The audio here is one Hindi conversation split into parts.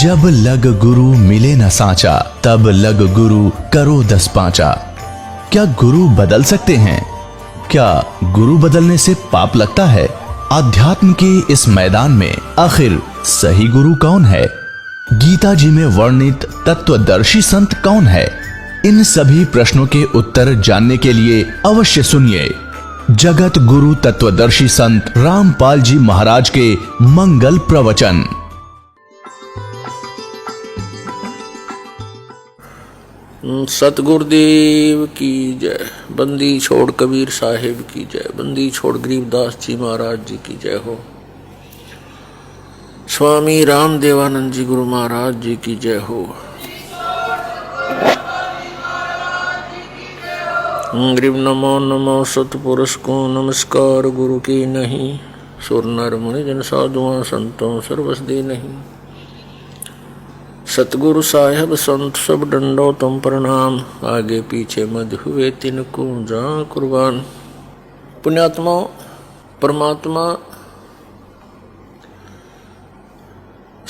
जब लग गुरु मिले न साचा, तब लग गुरु करो 10 पांचा। क्या गुरु बदल सकते हैं? क्या गुरु बदलने से पाप लगता है? आध्यात्म के इस मैदान में आखिर सही गुरु कौन है? गीता जी में वर्णित तत्वदर्शी संत कौन है? इन सभी प्रश्नों के उत्तर जानने के लिए अवश्य सुनिए जगत गुरु तत्वदर्शी संत रामपाल जी महाराज के मंगल प्रवचन। सतगुरुदेव की जय। बंदी छोड़ कबीर साहिब की जय। बंदी छोड़ गरीबदास जी महाराज जी की जय हो। स्वामी राम देवानंद जी गुरु महाराज जी की जय हो। ग्रीब नमो नमो सतपुरुष को नमस्कार गुरु की नहीं। सुर नर मुनि जन साधुआं संतों सर्वस दे नहीं। सतगुरु साहेब संत सब डंडो तुम प्रणाम। आगे पीछे मध हुए तिनको जा कुर्बान। पुण्यात्मा, परमात्मा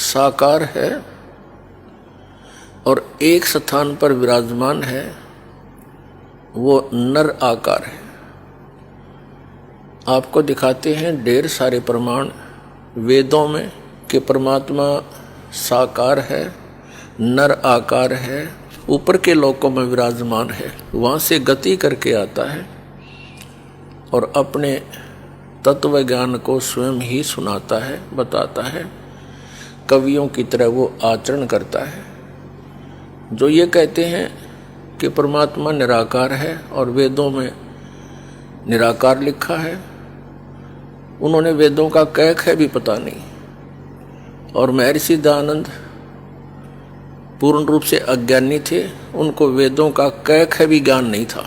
साकार है और एक स्थान पर विराजमान है, वो नर आकार है। आपको दिखाते हैं ढेर सारे प्रमाण वेदों में कि परमात्मा साकार है, नर आकार है, ऊपर के लोकों में विराजमान है, वहाँ से गति करके आता है और अपने तत्व ज्ञान को स्वयं ही सुनाता है, बताता है। कवियों की तरह वो आचरण करता है। जो ये कहते हैं कि परमात्मा निराकार है और वेदों में निराकार लिखा है, उन्होंने वेदों का कैक है भी पता नहीं। और महर्षि दयानंद पूर्ण रूप से अज्ञानी थे, उनको वेदों का कैक है भी ज्ञान नहीं था।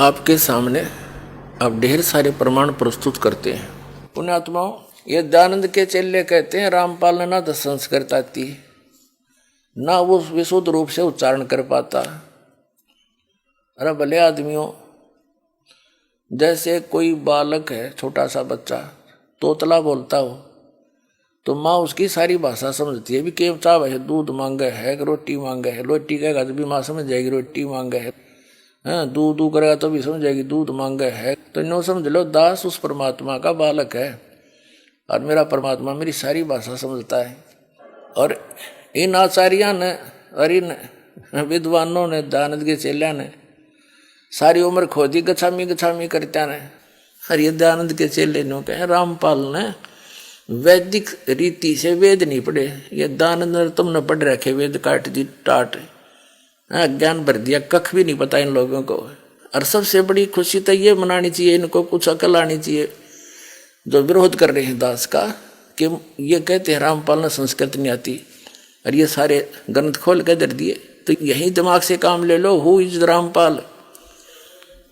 आपके सामने अब ढेर सारे प्रमाण प्रस्तुत करते हैं। पुण्यात्माओं, ये दयानंद के चेले कहते हैं रामपाल ने ना तो संस्कृत आती, ना वो विशुद्ध रूप से उच्चारण कर पाता। अरे भले आदमियों, जैसे कोई बालक है, छोटा सा बच्चा तोतला बोलता हो तो माँ उसकी सारी भाषा समझती है। भी केव चाव है, दूध मांगे है, रोटी मांगे है। रोटी कहेगा तो भी माँ समझ जाएगी रोटी मांगे है। दूध दूध करेगा तो भी समझ जाएगी दूध मांगे है। तो नो समझ लो, दास उस परमात्मा का बालक है और मेरा परमात्मा मेरी सारी भाषा समझता है। और इन आचार्यों ने और इन विद्वानों ने, दयानंद के चेल्या ने सारी उम्र खोदी गछामी गछामी करता ने। और ये दयानंद के चेले नो कहे रामपाल ने वैदिक रीति से वेद नहीं पढ़े। ये दयानंद ने तुमने पढ़ रखे वेद काट दी टाट, ज्ञान भर दिया, कख भी नहीं पता इन लोगों को। और सबसे बड़ी खुशी तो ये मनानी चाहिए, इनको कुछ अकल आनी चाहिए जो विरोध कर रहे हैं दास का, कि ये कहते हैं रामपाल ने संस्कृत नहीं आती और ये सारे ग्रंथ खोल के दर दिए। तो यही दिमाग से काम ले लो। Who is Rampal?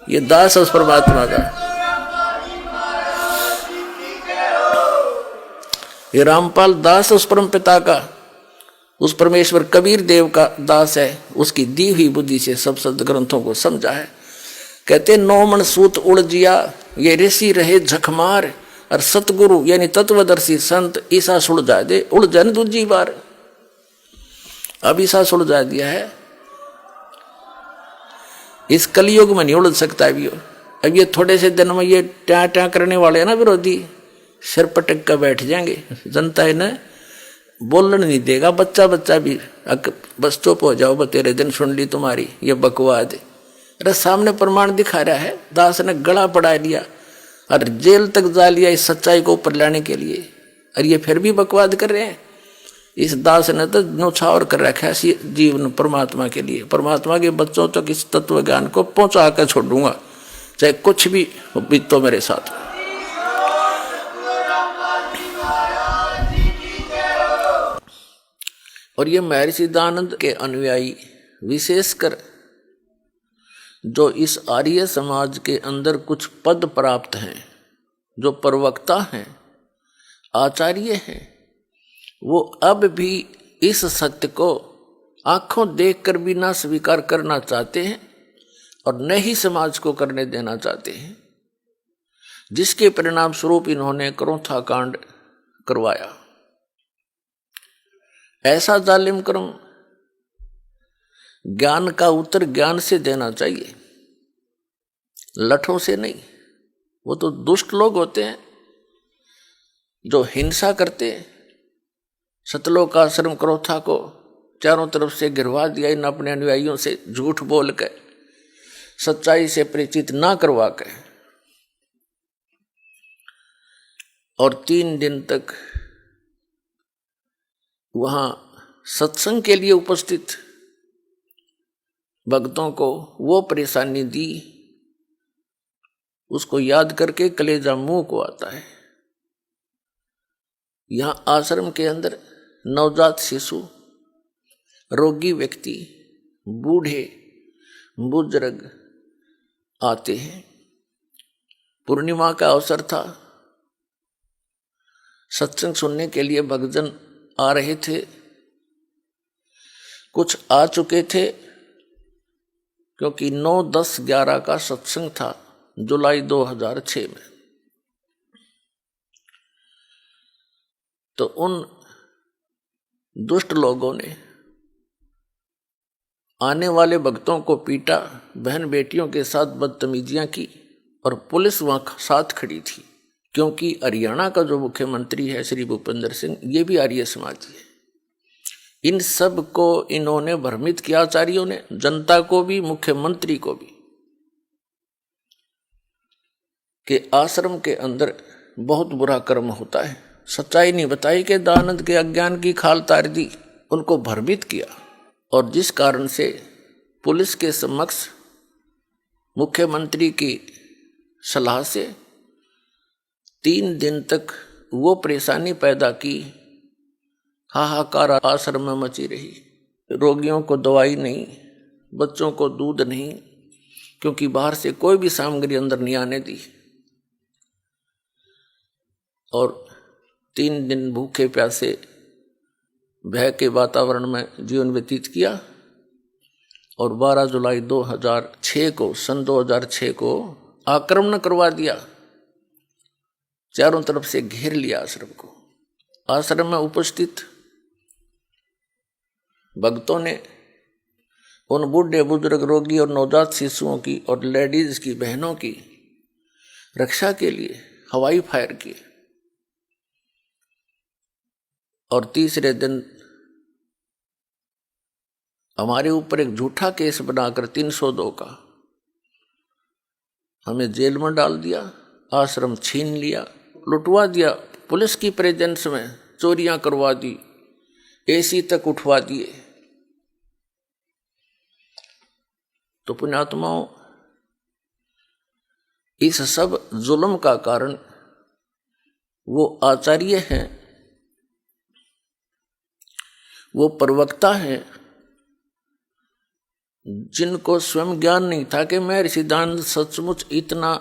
ये दास उस परमात्मा का। ये रामपाल दास उस परम पिता का, उस परमेश्वर कबीर देव का दास है। उसकी दी हुई बुद्धि से सब सद ग्रंथों को समझा है। कहते 9 मन सूत उड़ जिया, ये ऋषि रहे झकमार। और सतगुरु यानी तत्वदर्शी संत ईसा सुलझा दे, उड़ जाए दूजी बार। अब ईसा सुलझा दिया है, इस कलयुग में नहीं उड़ सकता भी। अब ये थोड़े से दिन में ये ट्या ट्या करने वाले हैं ना विरोधी, सिर पटक कर बैठ जाएंगे। जनता इन्हें बोलने नहीं देगा। बच्चा बच्चा भी बस चुप हो जाओ, तेरे दिन सुन ली तुम्हारी ये बकवाद। अरे सामने प्रमाण दिखा रहा है। दास ने गला पड़ा लिया और जेल तक जा लिया इस सच्चाई को ऊपर लाने के लिए, और ये फिर भी बकवाद कर रहे हैं। इस दास ने तो न्यौछावर कर रखा है जीवन परमात्मा के लिए। परमात्मा के बच्चों तक इस तत्व ज्ञान को पहुंचा कर छोड़ूंगा, चाहे कुछ भी बीतो मेरे साथ। और ये महर्षि दयानंद के अनुयायी, विशेषकर जो इस आर्य समाज के अंदर कुछ पद प्राप्त हैं, जो प्रवक्ता हैं, आचार्य हैं, वो अब भी इस सत्य को आंखों देखकर भी ना स्वीकार करना चाहते हैं और न ही समाज को करने देना चाहते हैं, जिसके परिणाम स्वरूप इन्होंने क्रोथा कांड करवाया। ऐसा जालिम कर्म ज्ञान का उत्तर ज्ञान से देना चाहिए, लठों से नहीं। वो तो दुष्ट लोग होते हैं जो हिंसा करते हैं। सतलोक आश्रम क्रोथा को चारों तरफ से गिरवा दिया इन अपने अनुयायियों से, झूठ बोल कर, सच्चाई से परिचित ना करवा कर। और 3 दिन तक वहां सत्संग के लिए उपस्थित भक्तों को वो परेशानी दी, उसको याद करके कलेजा मुंह को आता है। यहां आश्रम के अंदर नवजात शिशु, रोगी व्यक्ति, बूढ़े बुजुर्ग आते हैं। पूर्णिमा का अवसर था, सत्संग सुनने के लिए भक्तजन आ रहे थे। कुछ आ चुके थे क्योंकि 9, 10, 11 का सत्संग था जुलाई 2006 में। तो उन दुष्ट लोगों ने आने वाले भक्तों को पीटा, बहन बेटियों के साथ बदतमीजियां की, और पुलिस वहां साथ खड़ी थी। क्योंकि हरियाणा का जो मुख्यमंत्री है श्री भूपेंद्र सिंह, ये भी आर्य समाजी है। इन सब को इन्होंने भ्रमित किया, आचार्यों ने, जनता को भी, मुख्यमंत्री को भी, कि आश्रम के अंदर बहुत बुरा कर्म होता है। सच्चाई नहीं बताई कि दानंद के अज्ञान की खाल तार दी, उनको भ्रमित किया। और जिस कारण से पुलिस के समक्ष मुख्यमंत्री की सलाह से 3 दिन तक वो परेशानी पैदा की, हाहाकार आश्रम में मची रही। रोगियों को दवाई नहीं, बच्चों को दूध नहीं, क्योंकि बाहर से कोई भी सामग्री अंदर नहीं आने दी। और 3 दिन भूखे प्यासे भय के वातावरण में जीवन व्यतीत किया। और 12 जुलाई 2006 को, सन 2006 को आक्रमण करवा दिया, चारों तरफ से घेर लिया आश्रम को। आश्रम में उपस्थित भक्तों ने उन बूढ़े बुजुर्ग, रोगी और नवजात शिशुओं की और लेडीज की, बहनों की रक्षा के लिए हवाई फायर किए। और तीसरे दिन हमारे ऊपर एक झूठा केस बनाकर 302 का हमें जेल में डाल दिया, आश्रम छीन लिया, लुटवा दिया। पुलिस की प्रेजेंस में चोरियां करवा दी, एसी तक उठवा दिए। तो पुण्यात्माओं, इस सब जुल्म का कारण वो आचार्य हैं, वो प्रवक्ता हैं, जिनको स्वयं ज्ञान नहीं था कि मैं सिद्धांत सचमुच इतना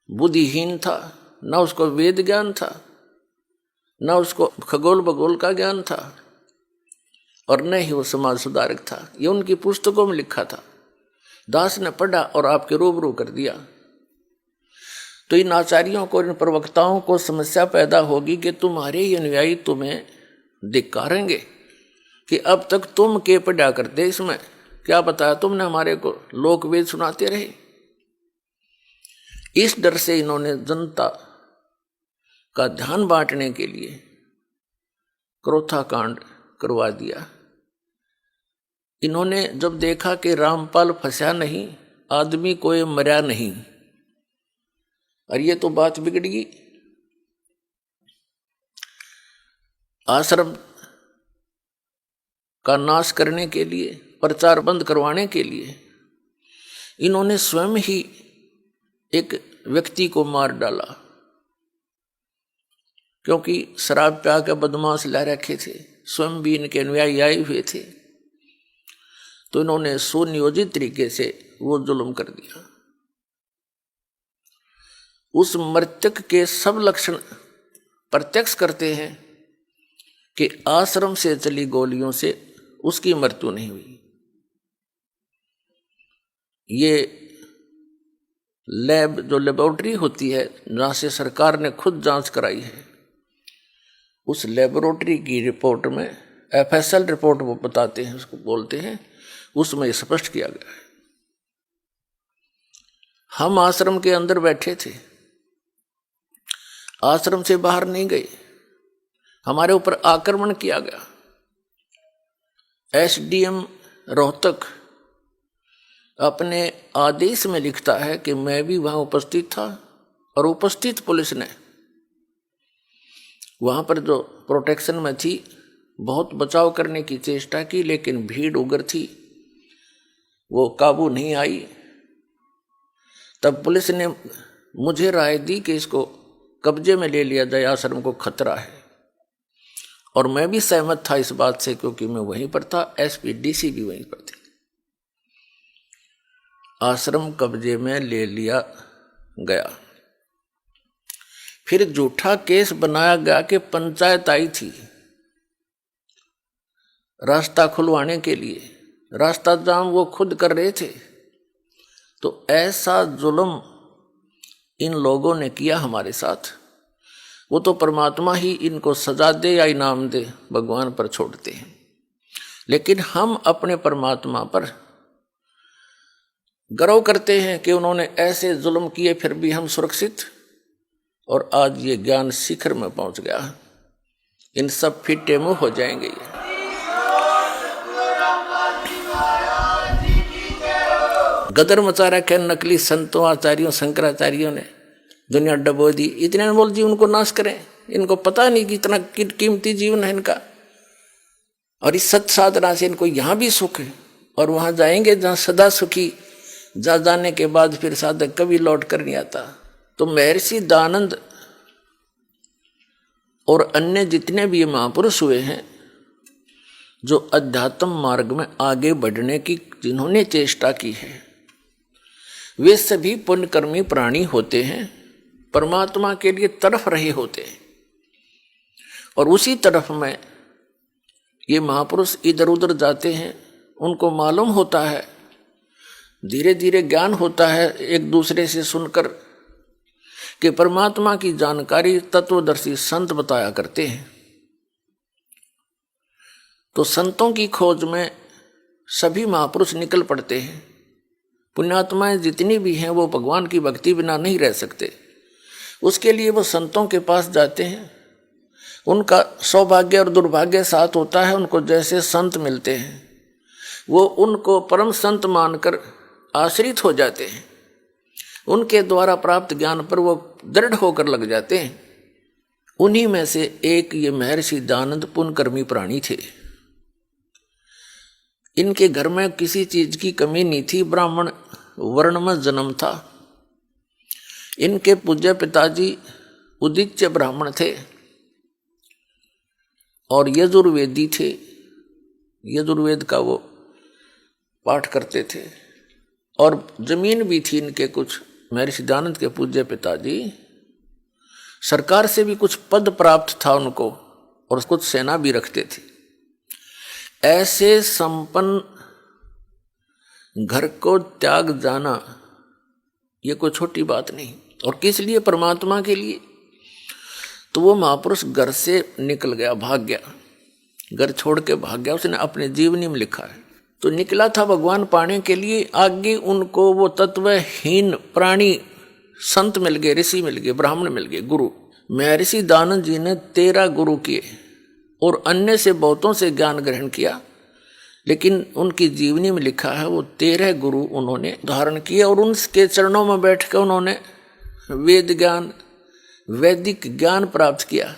बुद्धिहीन था। ना उसको वेद ज्ञान था, ना उसको खगोल भगोल का ज्ञान था, और न ही वो समाज सुधारक था। ये उनकी पुस्तकों में लिखा था, दास ने पढ़ा और आपके रूबरू कर दिया। तो इन आचार्यों को, इन प्रवक्ताओं को समस्या पैदा होगी कि तुम्हारे ही अनुयायी तुम्हें धिक्कारेंगे कि अब तक तुम के पढ़ा करते, इसमें क्या बताया तुमने, हमारे को लोक वेद सुनाते रहे। इस डर से इन्होंने जनता का ध्यान बांटने के लिए क्रोथा कांड करवा दिया। इन्होंने जब देखा कि रामपाल फंसा नहीं, आदमी कोई मरा नहीं, और ये तो बात बिगड़ी। आश्रम का नाश करने के लिए, प्रचार बंद करवाने के लिए इन्होंने स्वयं ही एक व्यक्ति को मार डाला, क्योंकि शराब प्या के बदमाश ला रखे थे, स्वयं भी इनके अनुयायी आए हुए थे। तो इन्होंने सुनियोजित तरीके से वो जुल्म कर दिया। उस मृतक के सब लक्षण प्रत्यक्ष करते हैं कि आश्रम से चली गोलियों से उसकी मृत्यु नहीं हुई। ये लैब, जो लेबोरेटरी होती है, जहां से सरकार ने खुद जांच कराई है, उस लेबोरेटरी की रिपोर्ट में, FSL रिपोर्ट वो बताते हैं, उसको बोलते हैं, उसमें स्पष्ट किया गया है। हम आश्रम के अंदर बैठे थे, आश्रम से बाहर नहीं गए, हमारे ऊपर आक्रमण किया गया। SDM रोहतक अपने आदेश में लिखता है कि मैं भी वहां उपस्थित था और उपस्थित पुलिस ने वहां पर जो प्रोटेक्शन में थी बहुत बचाव करने की चेष्टा की, लेकिन भीड़ उग्र थी, वो काबू नहीं आई। तब पुलिस ने मुझे राय दी कि इसको कब्जे में ले लिया जाए, आश्रम को खतरा है, और मैं भी सहमत था इस बात से, क्योंकि मैं वहीं पर था, SP DC भी वहीं पर थे। आश्रम कब्जे में ले लिया गया। फिर झूठा केस बनाया गया कि पंचायत आई थी रास्ता खुलवाने के लिए, रास्ता जाम वो खुद कर रहे थे। तो ऐसा जुल्म इन लोगों ने किया हमारे साथ, वो तो परमात्मा ही इनको सजा दे या इनाम दे, भगवान पर छोड़ते हैं। लेकिन हम अपने परमात्मा पर गर्व करते हैं कि उन्होंने ऐसे जुल्म किए, फिर भी हम सुरक्षित, और आज ये ज्ञान शिखर में पहुंच गया। इन सब फिटे मुंह हो जाएंगे ये। गदर मचा रखे नकली संतों, आचार्यों, शंकराचार्यों ने, दुनिया डबो दी। इतने बोल जी उनको नाश करें, इनको पता नहीं कि इतना कीमती जीवन है इनका, और इस सत साधना से इनको यहाँ भी सुख है, और वहां जाएंगे जहां सदा सुखी, जा जाने के बाद फिर साधक कभी लौट कर नहीं आता। तो महर्षि दानंद और अन्य जितने भी महापुरुष हुए हैं जो अध्यात्म मार्ग में आगे बढ़ने की जिन्होंने चेष्टा की है, वे सभी पुण्यकर्मी प्राणी होते हैं, परमात्मा के लिए तड़फ रहे होते हैं। और उसी तरफ में ये महापुरुष इधर उधर जाते हैं, उनको मालूम होता है, धीरे धीरे ज्ञान होता है एक दूसरे से सुनकर कि परमात्मा की जानकारी तत्वदर्शी संत बताया करते हैं। तो संतों की खोज में सभी महापुरुष निकल पड़ते हैं। पुण्यात्माएं जितनी भी हैं वो भगवान की भक्ति बिना नहीं रह सकते, उसके लिए वो संतों के पास जाते हैं। उनका सौभाग्य और दुर्भाग्य साथ होता है, उनको जैसे संत मिलते हैं वो उनको परम संत मानकर आश्रित हो जाते हैं, उनके द्वारा प्राप्त ज्ञान पर वो दृढ़ होकर लग जाते हैं। उन्हीं में से एक ये महर्षि दानंद पुण्यकर्मी प्राणी थे। इनके घर में किसी चीज की कमी नहीं थी, ब्राह्मण वर्ण में जन्म था। इनके पूज्य पिताजी उदिच्य ब्राह्मण थे और यजुर्वेदी थे, यजुर्वेद का वो पाठ करते थे, और जमीन भी थी इनके कुछ। महर्षि दानंद के पूज्य पिताजी सरकार से भी कुछ पद प्राप्त था उनको, और कुछ सेना भी रखते थे। ऐसे संपन्न घर को त्याग जाना ये कोई छोटी बात नहीं, और किस लिए? परमात्मा के लिए। तो वो महापुरुष घर से निकल गया, भाग गया, घर छोड़ के भाग गया। उसने अपने जीवनी में लिखा है। तो निकला था भगवान पाने के लिए, आगे उनको वो तत्वहीन प्राणी संत मिल गए, ऋषि मिल गए, ब्राह्मण मिल गए, गुरु। महर्षि दानंद जी ने 13 गुरु किए और अन्य से बहुतों से ज्ञान ग्रहण किया, लेकिन उनकी जीवनी में लिखा है वो 13 गुरु उन्होंने धारण किए, और उनके चरणों में बैठकर उन्होंने वेद ज्ञान, वैदिक ज्ञान प्राप्त किया।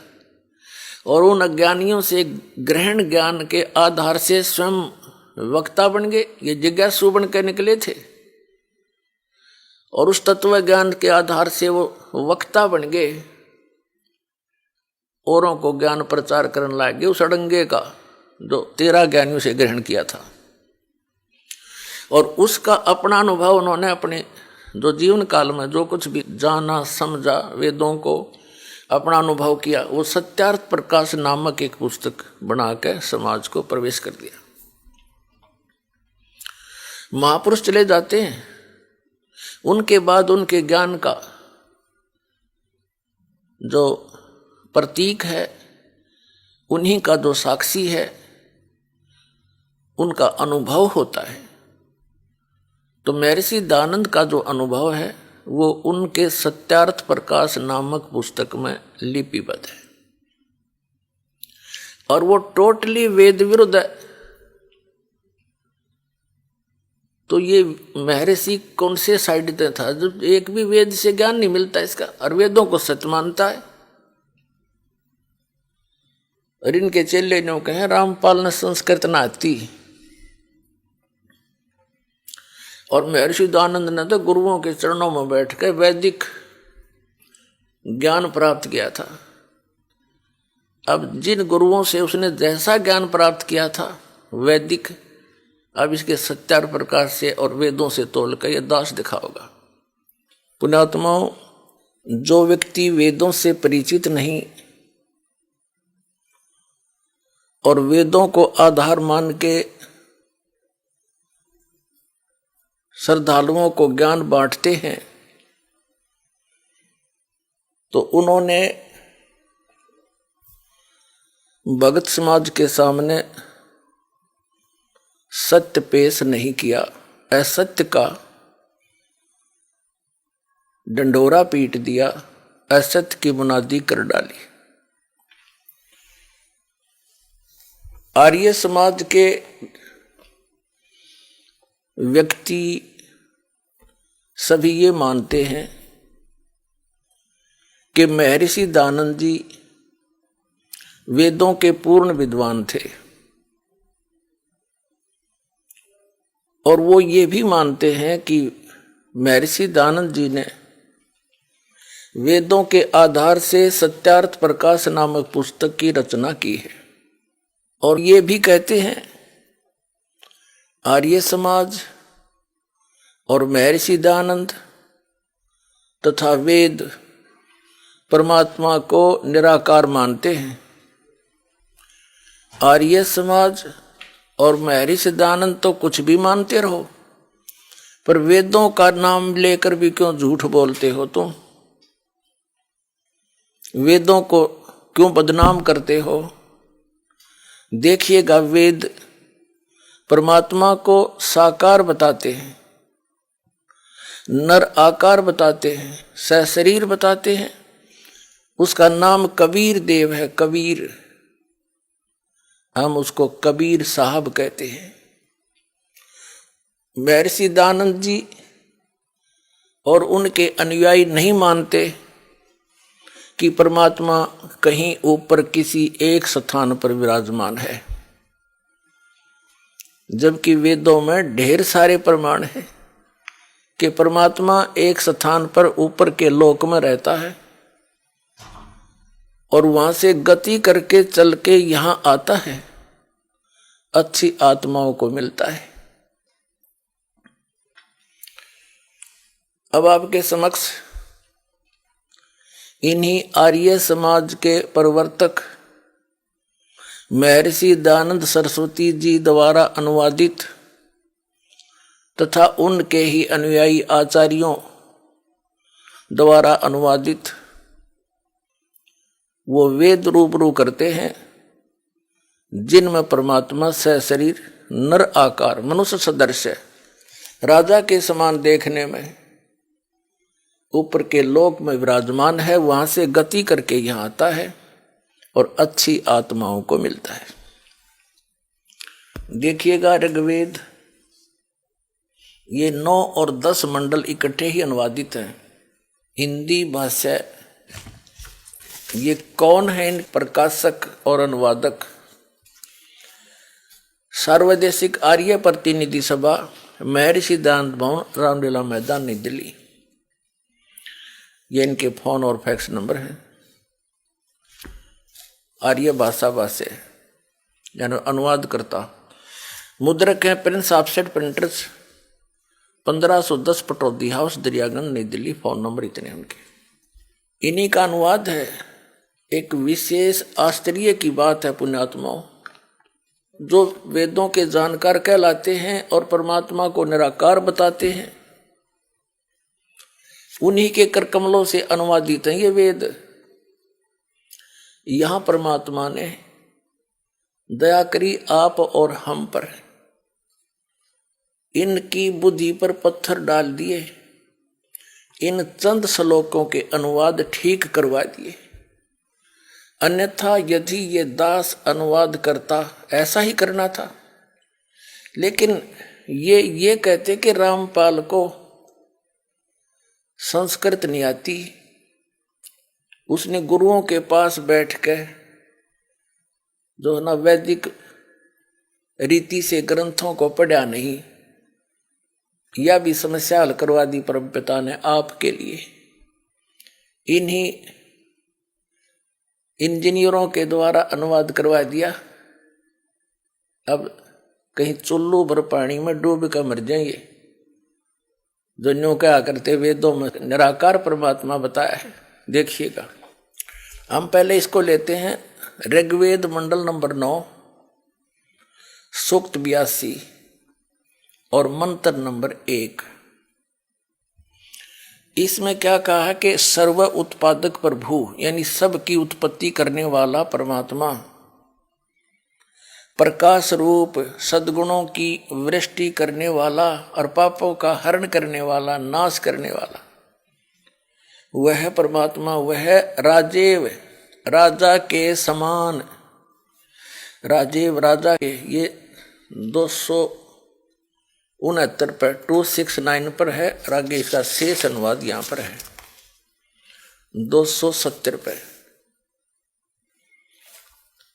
और उन अज्ञानियों से ग्रहण ज्ञान के आधार से स्वयं वक्ता बन गए, ये जिज्ञासु बन के निकले थे, और उस तत्व ज्ञान के आधार से वो वक्ता बन गए, औरों को ज्ञान प्रचार करने लगे उस अड़ंगे का जो 13 ज्ञानियों से ग्रहण किया था। और उसका अपना अनुभव उन्होंने अपने जो जीवन काल में जो कुछ भी जाना समझा, वेदों को अपना अनुभव किया, वो सत्यार्थ प्रकाश नामक एक पुस्तक बना के समाज को प्रवेश कर दिया। महापुरुष चले जाते हैं, उनके बाद उनके ज्ञान का जो प्रतीक है उन्हीं का जो साक्षी है उनका अनुभव होता है। तो महर्षि दयानंद का जो अनुभव है वो उनके सत्यार्थ प्रकाश नामक पुस्तक में लिपिबद्ध है और वो टोटली वेद विरुद्ध है। तो ये महर्षि कौन से साइड पे था? जब एक भी वेद से ज्ञान नहीं मिलता इसका, और वेदों को सत्य मानता है। और इनके चेले ने कहे रामपाल ने संस्कृत ना आती, और महर्षि दयानंद ने तो गुरुओं के चरणों में बैठ कर वैदिक ज्ञान प्राप्त किया था। अब जिन गुरुओं से उसने जैसा ज्ञान प्राप्त किया था वैदिक, अब इसके सत्यार प्रकाश से और वेदों से तोल कर यह दास दिखाओगा। पुण्यात्माओं, जो व्यक्ति वेदों से परिचित नहीं और वेदों को आधार मान के श्रद्धालुओं को ज्ञान बांटते हैं, तो उन्होंने भगत समाज के सामने सत्य पेश नहीं किया, असत्य का डंडोरा पीट दिया, असत्य की बुनियादी कर डाली। आर्य समाज के व्यक्ति सभी ये मानते हैं कि महर्षि दयानंद जी वेदों के पूर्ण विद्वान थे, और वो ये भी मानते हैं कि महर्षि दयानंद जी ने वेदों के आधार से सत्यार्थ प्रकाश नामक पुस्तक की रचना की है। और ये भी कहते हैं आर्य समाज और महर्षि दयानंद तथा वेद परमात्मा को निराकार मानते हैं। आर्य समाज और महर्षि दयानंद तो कुछ भी मानते रहो, पर वेदों का नाम लेकर भी क्यों झूठ बोलते हो तुम? वेदों को क्यों बदनाम करते हो? देखिएगा, वेद परमात्मा को साकार बताते हैं, नर आकार बताते हैं, सशरीर बताते हैं। उसका नाम कबीर देव है। कबीर, हम उसको कबीर साहब कहते हैं। महर्षि दयानंद जी और उनके अनुयायी नहीं मानते कि परमात्मा कहीं ऊपर किसी एक स्थान पर विराजमान है, जबकि वेदों में ढेर सारे प्रमाण हैं कि परमात्मा एक स्थान पर ऊपर के लोक में रहता है और वहां से गति करके चल के यहां आता है, अच्छी आत्माओं को मिलता है। अब आपके समक्ष इन्हीं आर्य समाज के प्रवर्तक महर्षि दयानंद सरस्वती जी द्वारा अनुवादित तथा उनके ही अनुयायी आचार्यों द्वारा अनुवादित वो वेद रूबरू करते हैं, जिनमें परमात्मा सशरीर नर आकार मनुष्य सदृश है, राजा के समान देखने में ऊपर के लोक में विराजमान है, वहां से गति करके यहां आता है और अच्छी आत्माओं को मिलता है। देखिएगा, ऋग्वेद ये 9 और 10 मंडल इकट्ठे ही अनुवादित हैं। हिंदी भाषा ये कौन है इन प्रकाशक और अनुवादक? सार्वदेशिक आर्य प्रतिनिधि सभा, महर्षि दयानंद भवन, रामलीला मैदान, नई दिल्ली। ये इनके फोन और फैक्स नंबर है। आर्य भाषा से यानी अनुवाद करता। मुद्रक है Prince offset printers, 1510 Pataudi house, Daryaganj, नई दिल्ली। फोन नंबर इतने उनके। इन्हीं का अनुवाद है। एक विशेष आश्चर्य की बात है पुण्यात्माओं, जो वेदों के जानकार कहलाते हैं और परमात्मा को निराकार बताते हैं, उन्हीं के कर कमलों से अनुवादित हैं ये वेद। यहां परमात्मा ने दया करी आप और हम पर, इनकी बुद्धि पर पत्थर डाल दिए, इन चंद श्लोकों के अनुवाद ठीक करवा दिए। अन्यथा यदि ये दास अनुवाद करता, ऐसा ही करना था। लेकिन ये कहते कि रामपाल को संस्कृत नहीं आती, उसने गुरुओं के पास बैठ कर जो है ना वैदिक रीति से ग्रंथों को पढ़ा नहीं, यह भी समस्या हल करवा दी परमपिता ने आपके लिए। इन्हीं इंजीनियरों के द्वारा अनुवाद करवा दिया। अब कहीं चुल्लू भर पानी में डूब कर मर जाएंगे। जो न्यू क्या करते वेदों में निराकार परमात्मा बताया है, देखिएगा। हम पहले इसको लेते हैं ऋग्वेद मंडल नंबर 9 सूक्त 82 और मंत्र नंबर 1। इसमें क्या कहा है कि सर्व उत्पादक प्रभु यानी सब की उत्पत्ति करने वाला परमात्मा, प्रकाश रूप सद्गुणों की वृष्टि करने वाला और पापों का हरण करने वाला, नाश करने वाला, वह परमात्मा, वह राजेव राजा के समान। राजेव राजा के ये 269 पर 269 पर है, और आगे इसका शेष अनुवाद यहां पर है 270 पर।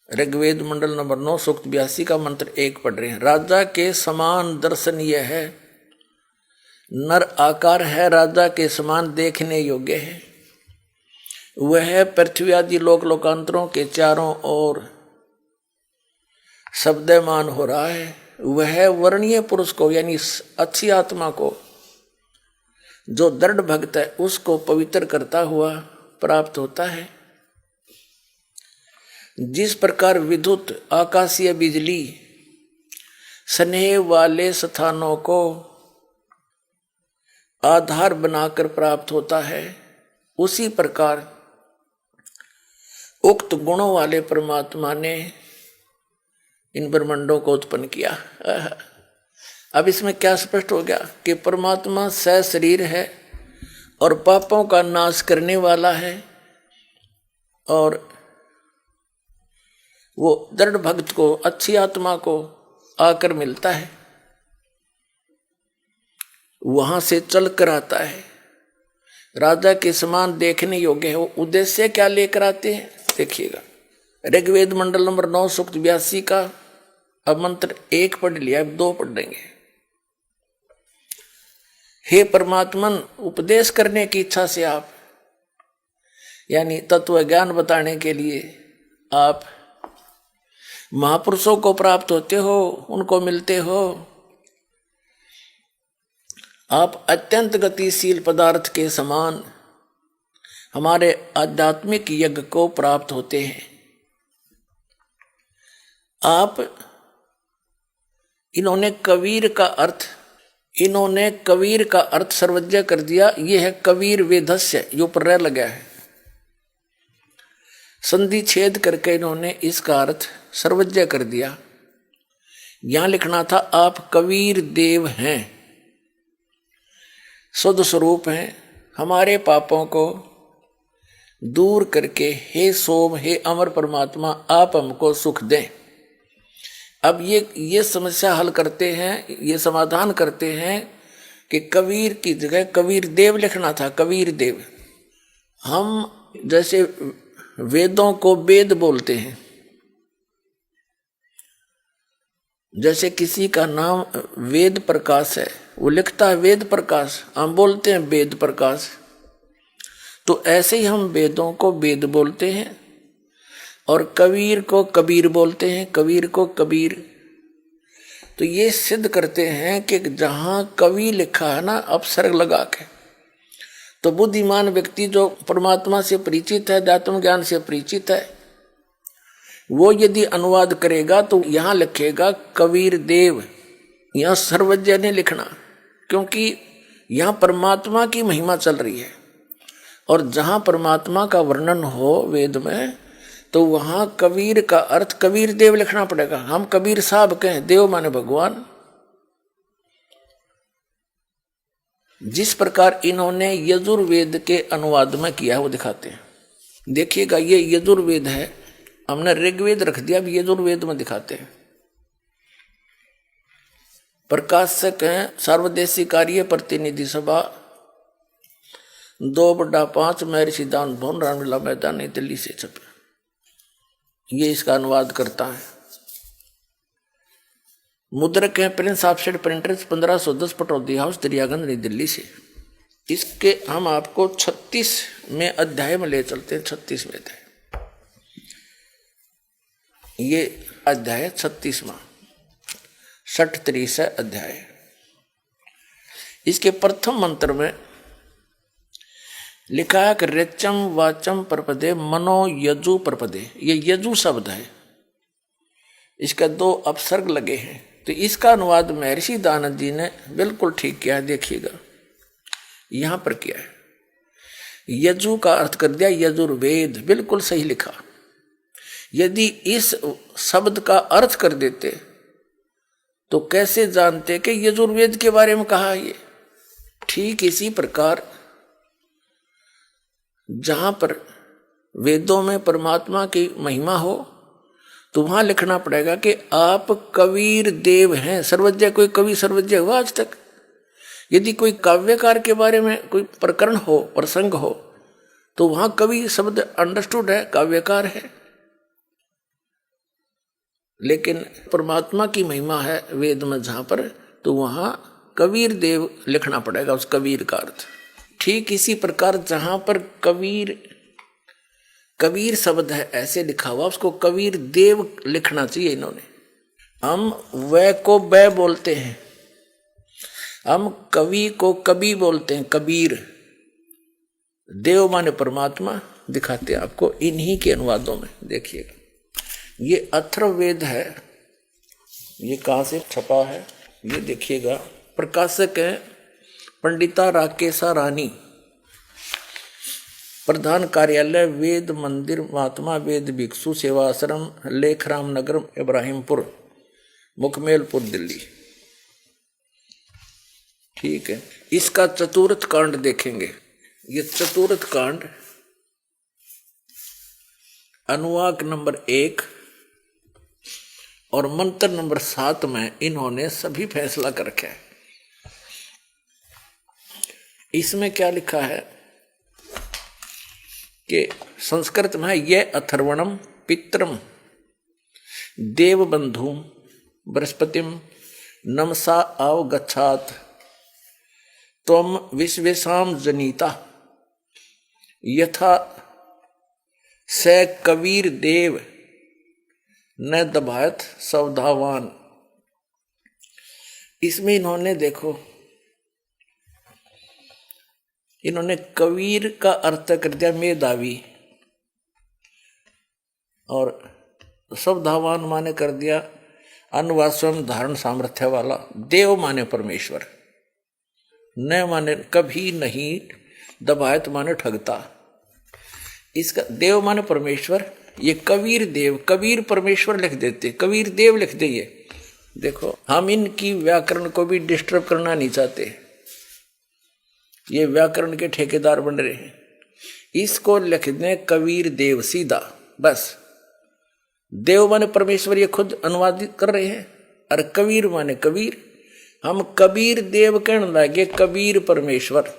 ऋग्वेद मंडल नंबर 9 सूक्त 82 का मंत्र 1 पढ़ रहे हैं। राजा के समान दर्शन यह है, नर आकार है, राजा के समान देखने योग्य है। वह पृथ्वी आदि लोक लोकांतरों के चारों ओर शब्दमान हो रहा है। वह वर्णीय पुरुष को यानी अच्छी आत्मा को, जो दृढ़ भक्त है, उसको पवित्र करता हुआ प्राप्त होता है। जिस प्रकार विद्युत आकाशीय बिजली स्नेह वाले स्थानों को आधार बनाकर प्राप्त होता है, उसी प्रकार उक्त गुणों वाले परमात्मा ने इन ब्रह्मांडों को उत्पन्न किया। अब इसमें क्या स्पष्ट हो गया कि परमात्मा सशरीर है और पापों का नाश करने वाला है, और वो दृढ़ भक्त को, अच्छी आत्मा को आकर मिलता है, वहां से चल कर आता है, राजा के समान देखने योग्य है। वो उद्देश्य क्या लेकर आते हैं देखिएगा। ऋग्वेद मंडल नंबर 9 सूक्त 82 का अब मंत्र 1 पढ़ लिया, अब 2 पढ़ देंगे। हे परमात्मन, उपदेश करने की इच्छा से आप, यानी तत्व ज्ञान बताने के लिए आप महापुरुषों को प्राप्त होते हो, उनको मिलते हो। आप अत्यंत गतिशील पदार्थ के समान हमारे आध्यात्मिक यज्ञ को प्राप्त होते हैं। आप इन्होंने कबीर का अर्थ सर्वज्ञ कर दिया। यह है कबीर वेदस्य, जो पर लगा है, संधि छेद करके इन्होंने इसका अर्थ सर्वज्ञ कर दिया। यहां लिखना था आप कबीर देव हैं, शुद्ध स्वरूप हैं, हमारे पापों को दूर करके हे सोम, हे अमर परमात्मा, आप हमको सुख दें। अब ये समस्या हल करते हैं, ये समाधान करते हैं कि कबीर की जगह कबीर देव लिखना था, कबीर देव। हम जैसे वेदों को वेद बोलते हैं, जैसे किसी का नाम वेद प्रकाश है, वो लिखता है वेद प्रकाश, हम बोलते हैं वेद प्रकाश। तो ऐसे ही हम वेदों को वेद बोलते हैं और कबीर को कबीर बोलते हैं, कबीर को कबीर। तो ये सिद्ध करते हैं कि जहां कवि लिखा है ना अपसर्ग लगा के, तो बुद्धिमान व्यक्ति जो परमात्मा से परिचित है, आत्म ज्ञान से परिचित है, वो यदि अनुवाद करेगा तो यहां लिखेगा कबीर देव, यहां सर्वज्ञ ने लिखना, क्योंकि यहां परमात्मा की महिमा चल रही है। और जहां परमात्मा का वर्णन हो वेद में, तो वहां कबीर का अर्थ कबीर देव लिखना पड़ेगा। हम कबीर साहब कहें, देव माने भगवान। जिस प्रकार इन्होंने यजुर्वेद के अनुवाद में किया है वो दिखाते हैं। देखिएगा, ये यजुर्वेद है, हमने ऋग्वेद रख दिया, अब यजुर्वेद में दिखाते हैं। प्रकाशक हैं सर्वदेशी कार्य प्रतिनिधि सभा 2/5 महर्षि दान भवन रामलीला मैदान नई दिल्ली से छपे। ये इसका अनुवाद करता है। मुद्रक हैं Prince offset printers 1510 Pataudi house Daryaganj नई दिल्ली से। इसके हम आपको 36 में अध्याय में ले चलते हैं। 36 में अध्याय, ये अध्याय 36वां 63 अध्याय। इसके प्रथम मंत्र में लिखा है कि रेचम वाचम परपदे मनो यजु परपदे। ये यजु शब्द है, इसका 2 अपसर्ग लगे हैं। तो इसका अनुवाद महर्षि दानव जी ने बिल्कुल ठीक किया है। देखिएगा यहां पर क्या है, यजु का अर्थ कर दिया यजुर्वेद, बिल्कुल सही लिखा। यदि इस शब्द का अर्थ कर देते तो कैसे जानते कि यजुर्वेद के बारे में कहा ये। ठीक इसी प्रकार जहां पर वेदों में परमात्मा की महिमा हो तो वहां लिखना पड़ेगा कि आप कबीर देव हैं। सर्वज्ञ, कोई कवि सर्वज्ञ हुआ आज तक? यदि कोई काव्यकार के बारे में कोई प्रकरण हो, प्रसंग हो, तो वहां कवि शब्द अंडरस्टूड है, काव्यकार है। लेकिन परमात्मा की महिमा है वेद में जहां पर, तो वहां कबीर देव लिखना पड़ेगा, उस कबीर का अर्थ। ठीक इसी प्रकार जहां पर कबीर शब्द है ऐसे लिखा हुआ, उसको कबीर देव लिखना चाहिए इन्होंने। हम वह को बै बोलते हैं, हम कवि को कवि बोलते हैं, कबीर। देव माने परमात्मा दिखाते हैं आपको इन्हीं के अनुवादों में। देखिएगा, ये अथर्ववेद है। ये कहाँ से छपा है ये देखिएगा। प्रकाशक है पंडिता राकेशा रानी, प्रधान कार्यालय वेद मंदिर महात्मा वेद भिक्षु सेवा आश्रम लेखराम नगर इब्राहिमपुर मुकमेलपुर दिल्ली। ठीक है, इसका चतुर्थ कांड देखेंगे। ये चतुर्थ कांड अनुवाक नंबर 1 और मंत्र नंबर 7 में इन्होंने सभी फैसला कर रखा है। इसमें क्या लिखा है कि संस्कृत में ये अथर्वणम पित्रम देवबंधु बृहस्पतिम नमसा अवगच्छात त्वम विश्वेशाम जनीता यथा स कबीर देव न दबायत सवधावान। इसमें इन्होंने देखो, इन्होंने कबीर का अर्थ कर दिया मेधावी, और सवधावान माने कर दिया अनुवाद स्वयं धारण सामर्थ्य वाला। देव माने परमेश्वर, न माने कभी नहीं, दबायत माने ठगता। इसका देव माने परमेश्वर, ये कबीर देव, कबीर परमेश्वर लिख देते, कबीर देव लिख दे। ये देखो, हम इनकी व्याकरण को भी डिस्टर्ब करना नहीं चाहते, ये व्याकरण के ठेकेदार बन रहे हैं। इसको लिख दें कबीर देव सीधा, बस। देव माने परमेश्वर, ये खुद अनुवादित कर रहे हैं, और कबीर माने कबीर। हम कबीर देव कहने लगे, कबीर परमेश्वर।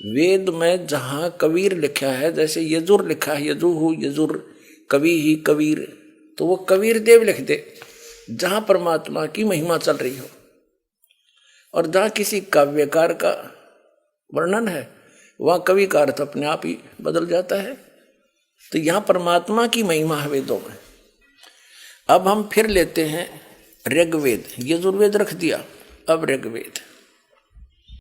वेद में जहां कबीर लिखा है, जैसे यजुर लिखा है, यजुहु यजुर कवि ही कबीर, तो वो कबीर देव लिख दे जहां परमात्मा की महिमा चल रही हो। और जहां किसी काव्यकार का वर्णन है, वहां कवि का अर्थ अपने आप ही बदल जाता है। तो यहां परमात्मा की महिमा है वेदों में। अब हम फिर लेते हैं ऋग्वेद। यजुर्वेद रख दिया, अब ऋग्वेद।